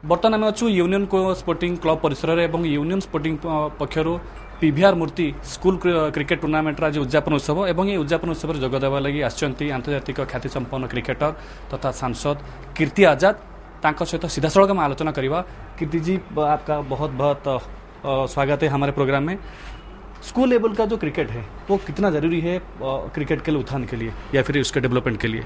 बर्तमान आम अच्छु यूनियन स्पोर्टिंग क्लब परिसर में यूनियन स्पोर्टिंग पक्षर पीवीआर मूर्ति स्कूल क्रिकेट टूर्नामेंटर आज उद्यापन उत्सव और ये उद्यापन उत्सव में जोगदेवा लगी आंतर्जातिक ख्याति संपन्न क्रिकेटर तथा सांसद कीर्ति आजाद तांको सहित सीधा सड़क में आलोचना करवा। कीर्ति जी, आपका बहुत बहुत स्वागत है हमारे प्रोग्राम में। स्कूल लेवल का जो क्रिकेट है वो कितना ज़रूरी है क्रिकेट के लिए उत्थान के लिए या फिर उसके डेवलपमेंट के लिए?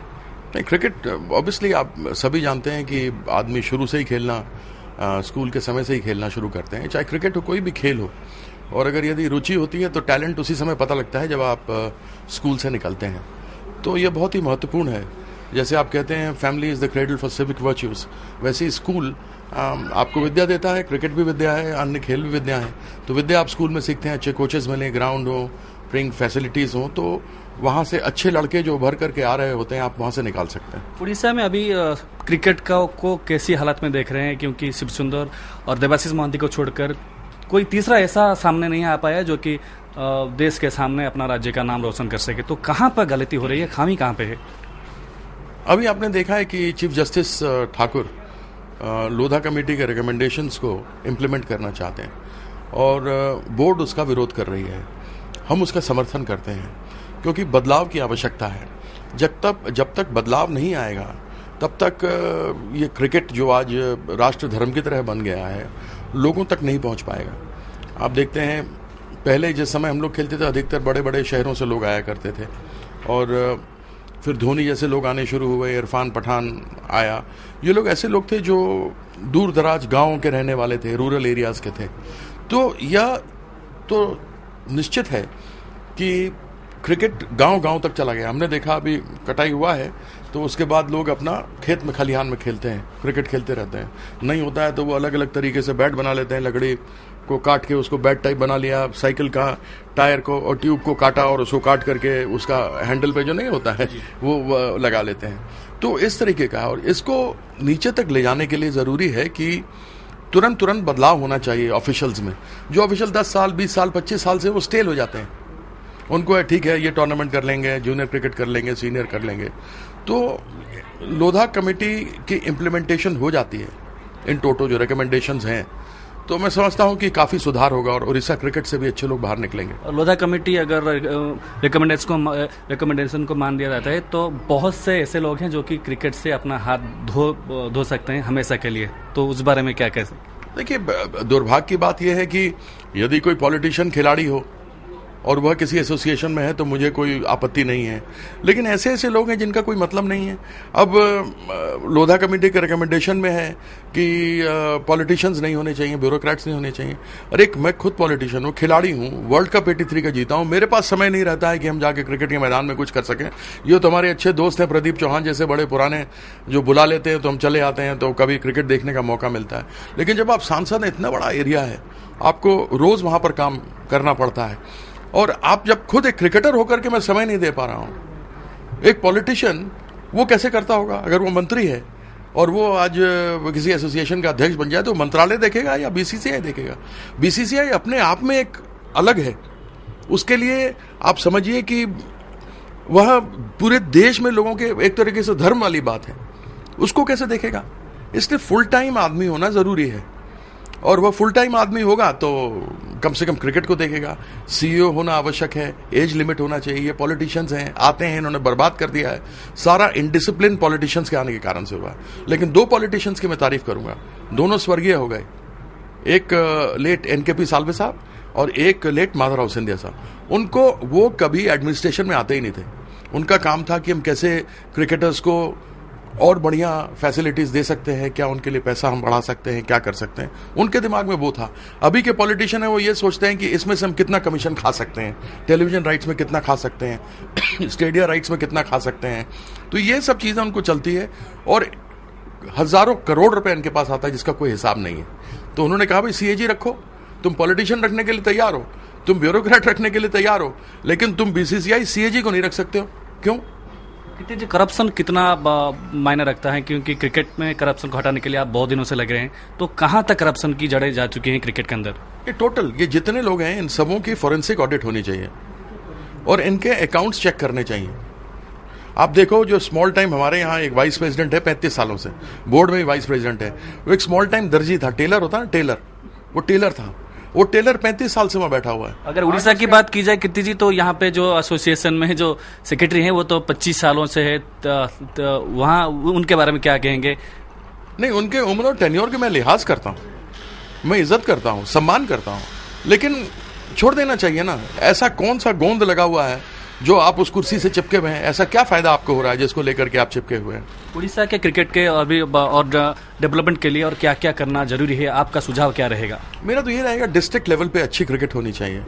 नहीं, क्रिकेट ऑब्वियसली आप सभी जानते हैं कि आदमी शुरू से ही खेलना स्कूल के समय से ही खेलना शुरू करते हैं, चाहे क्रिकेट हो कोई भी खेल हो। और अगर यदि रुचि होती है तो टैलेंट उसी समय पता लगता है जब आप स्कूल से निकलते हैं। तो ये बहुत ही महत्वपूर्ण है। जैसे आप कहते हैं family is the cradle for civic virtues, वैसे ही स्कूल आपको विद्या देता है। क्रिकेट भी विद्या है, अन्य खेल भी विद्या है। तो विद्या आप स्कूल में सीखते हैं, अच्छे कोचेज़ मिलें, ग्राउंड हो, ट्रेनिंग फैसिलिटीज़ हो, तो वहाँ से अच्छे लड़के जो उभर करके आ रहे होते हैं आप वहाँ से निकाल सकते हैं। उड़ीसा में अभी क्रिकेट को कैसी हालत में देख रहे हैं, क्योंकि शिव सुंदर और देवाशीष मोहंती को छोड़कर कोई तीसरा ऐसा सामने नहीं आ पाया जो कि देश के सामने अपना राज्य का नाम रोशन कर सके। तो कहाँ पर गलती हो रही है, खामी कहाँ पे है? अभी आपने देखा है कि chief justice Thakur Lodha committee के रिकमेंडेशंस को इम्प्लीमेंट करना चाहते हैं और बोर्ड उसका विरोध कर रही है। हम उसका समर्थन करते हैं क्योंकि बदलाव की आवश्यकता है। जब तक बदलाव नहीं आएगा तब तक ये क्रिकेट जो आज राष्ट्र धर्म की तरह बन गया है लोगों तक नहीं पहुंच पाएगा। आप देखते हैं पहले जिस समय हम लोग खेलते थे अधिकतर बड़े बड़े शहरों से लोग आया करते थे और फिर धोनी जैसे लोग आने शुरू हुए, इरफान पठान आया। ये लोग ऐसे लोग थे जो दूर दराज गाँवों के रहने वाले थे, रूरल एरियाज़ के थे। तो यह तो निश्चित है कि क्रिकेट गांव-गांव तक चला गया। हमने देखा अभी कटाई हुआ है तो उसके बाद लोग अपना खेत में खलिहान में खेलते हैं, क्रिकेट खेलते रहते हैं। नहीं होता है तो वो अलग अलग तरीके से बैट बना लेते हैं, लकड़ी को काट के उसको बैट टाइप बना लिया, साइकिल का टायर को और ट्यूब को काटा और उसको काट करके उसका हैंडल पे जो नहीं होता है वो लगा लेते हैं। तो इस तरीके का, और इसको नीचे तक ले जाने के लिए ज़रूरी है कि तुरंत बदलाव होना चाहिए ऑफिशियल्स में। जो ऑफिशियल 10 साल 20 साल 25 साल से वो स्टेल हो जाते हैं। उनको ठीक है ये टूर्नामेंट कर लेंगे, जूनियर क्रिकेट कर लेंगे, सीनियर कर लेंगे। तो लोधा कमेटी की इम्प्लीमेंटेशन हो जाती है इन टोटो जो रिकमेंडेशंस हैं, तो मैं समझता हूं कि काफ़ी सुधार होगा और उड़ीसा क्रिकेट से भी अच्छे लोग बाहर निकलेंगे। लोधा कमेटी अगर रिकमेंडेशन को मान दिया जाता है तो बहुत से ऐसे लोग हैं जो कि क्रिकेट से अपना हाथ धो सकते हैं हमेशा के लिए। तो उस बारे में क्या कह सकते? देखिए, दुर्भाग्य की बात यह है कि यदि कोई पॉलिटिशियन खिलाड़ी हो और वह किसी एसोसिएशन में है तो मुझे कोई आपत्ति नहीं है, लेकिन ऐसे ऐसे लोग हैं जिनका कोई मतलब नहीं है। अब लोधा कमेटी के रिकमेंडेशन में है कि पॉलिटिशियंस नहीं होने चाहिए, ब्यूरोक्रेट्स नहीं होने चाहिए। अरे मैं खुद पॉलिटिशियन हूँ, खिलाड़ी हूँ, वर्ल्ड कप 83 का जीता हूँ। मेरे पास समय नहीं रहता है कि हम जाके क्रिकेट के मैदान में कुछ कर सकें। ये तो हमारे अच्छे दोस्त हैं प्रदीप चौहान जैसे बड़े पुराने, जो बुला लेते हैं तो हम चले आते हैं, तो कभी क्रिकेट देखने का मौका मिलता है। लेकिन जब आप सांसद हैं, इतना बड़ा एरिया है, आपको रोज वहां पर काम करना पड़ता है। और आप जब खुद एक क्रिकेटर होकर के मैं समय नहीं दे पा रहा हूं, एक पॉलिटिशियन वो कैसे करता होगा? अगर वो मंत्री है और वो आज किसी एसोसिएशन का अध्यक्ष बन जाए तो मंत्रालय देखेगा या बीसीसीआई देखेगा? बीसीसीआई अपने आप में एक अलग है। उसके लिए आप समझिए कि वह पूरे देश में लोगों के एक तरीके से धर्म वाली बात है, उसको कैसे देखेगा? इसलिए फुल टाइम आदमी होना जरूरी है और वह फुल टाइम आदमी होगा तो कम से कम क्रिकेट को देखेगा। सीईओ होना आवश्यक है, एज लिमिट होना चाहिए। ये पॉलिटिशियंस हैं, आते हैं, इन्होंने बर्बाद कर दिया है। सारा इनडिसिप्लिन पॉलिटिशियंस के आने के कारण से हुआ है। लेकिन 2 पॉलिटिशियंस की मैं तारीफ करूंगा, दोनों स्वर्गीय हो गए। एक लेट एनकेपी साल्वे साहब और एक लेट माधवराव सिंधिया साहब। उनको वो कभी एडमिनिस्ट्रेशन में आते ही नहीं थे। उनका काम था कि हम कैसे क्रिकेटर्स को और बढ़िया फैसिलिटीज दे सकते हैं, क्या उनके लिए पैसा हम बढ़ा सकते हैं, क्या कर सकते हैं। उनके दिमाग में वो था। अभी के पॉलिटिशियन है वो ये सोचते हैं कि इसमें से हम कितना कमीशन खा सकते हैं, टेलीविजन राइट्स में कितना खा सकते हैं, स्टेडियम राइट्स में कितना खा सकते हैं। तो ये सब चीजें उनको चलती है और हजारों करोड़ रुपए इनके पास आता है जिसका कोई हिसाब नहीं है। तो उन्होंने कहा भाई सीएजी रखो, तुम पॉलिटिशियन रखने के लिए तैयार हो, तुम ब्यूरोक्रेट रखने के लिए तैयार हो, लेकिन तुम बीसीसीआई सीएजी को नहीं रख सकते हो। क्यों? कितने जी करप्शन कितना मायने रखता है? क्योंकि क्रिकेट में करप्शन को हटाने के लिए आप बहुत दिनों से लग रहे हैं, तो कहां तक करप्शन की जड़ें जा चुकी हैं क्रिकेट के अंदर? ये टोटल ये जितने लोग हैं इन सबों की फॉरेंसिक ऑडिट होनी चाहिए और इनके अकाउंट्स चेक करने चाहिए। आप देखो जो स्मॉल टाइम हमारे यहाँ एक वाइस प्रेसिडेंट है 35 सालों से, बोर्ड में भी वाइस प्रेसिडेंट है, वो एक स्मॉल टाइम दर्जी था, टेलर होता ना टेलर, वो टेलर था, वो टेलर 35 साल से वहां बैठा हुआ है। अगर उड़ीसा की बात की जाए कीर्ति जी, तो यहाँ पे जो एसोसिएशन में जो सेक्रेटरी हैं वो तो 25 सालों से है, तो वहाँ उनके बारे में क्या कहेंगे? नहीं, उनके उम्र और टेन्योर के मैं लिहाज करता हूँ, मैं इज्जत करता हूँ, सम्मान करता हूँ, लेकिन छोड़ देना चाहिए ना। ऐसा कौन सा गोंद लगा हुआ है जो आप उस कुर्सी से चिपके हुए हैं? ऐसा क्या फायदा आपको हो रहा है जिसको लेकर के आप चिपके हुए हैं? उड़ीसा के क्रिकेट के और डेवलपमेंट के लिए और क्या क्या करना जरूरी है, आपका सुझाव क्या रहेगा? मेरा तो ये रहेगा, डिस्ट्रिक्ट लेवल पे अच्छी क्रिकेट होनी चाहिए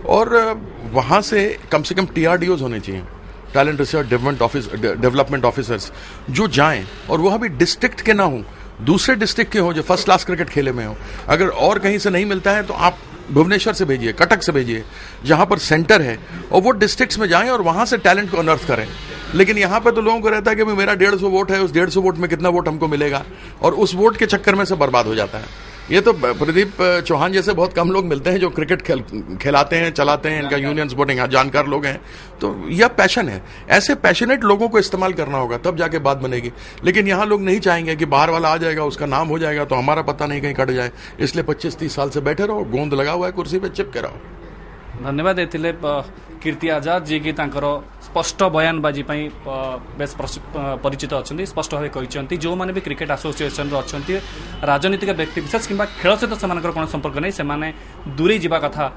और वहाँ से कम TRDOs होने चाहिए, टैलेंट रिसर्च डेवलपमेंट ऑफिसर्स, जो जाएं और वह भी डिस्ट्रिक्ट के ना हों, दूसरे डिस्ट्रिक्ट के हों जो फर्स्ट क्लास क्रिकेट खेले में हो। अगर और कहीं से नहीं मिलता है तो आप भुवनेश्वर से भेजिए, कटक से भेजिए, जहां पर सेंटर है, और वो डिस्ट्रिक्ट्स में जाएं और वहां से टैलेंट को अनर्थ करें। लेकिन यहाँ पर तो लोगों को रहता है कि मेरा 150 वोट है, उस 150 वोट में कितना वोट हमको मिलेगा, और उस वोट के चक्कर में से बर्बाद हो जाता है। ये तो प्रदीप चौहान जैसे बहुत कम लोग मिलते हैं जो क्रिकेट खिलाते हैं, चलाते हैं, इनका यूनियन स्पोर्टिंग जानकार लोग हैं। तो यह पैशन है, ऐसे पैशनेट लोगों को इस्तेमाल करना होगा, तब जाके बात बनेगी। लेकिन यहाँ लोग नहीं चाहेंगे कि बाहर वाला आ जाएगा, उसका नाम हो जाएगा तो हमारा पता नहीं कहीं कट जाए, इसलिए 25-30 साल से बैठे रहो, गोंद लगा हुआ है कुर्सी पे, चिपके रहो। धन्यवाद देते कीर्ति आजाद जी की स्पष्ट बयानबाजी बेस परिचित अच्छा, स्पष्ट भाव कहते जो मैंने भी क्रिकेट एसोसिएशन अच्छा, राजनीतिक व्यक्ति विशेष कि खेल सहित से कौन संपर्क नहीं, से दूरे जावा कथा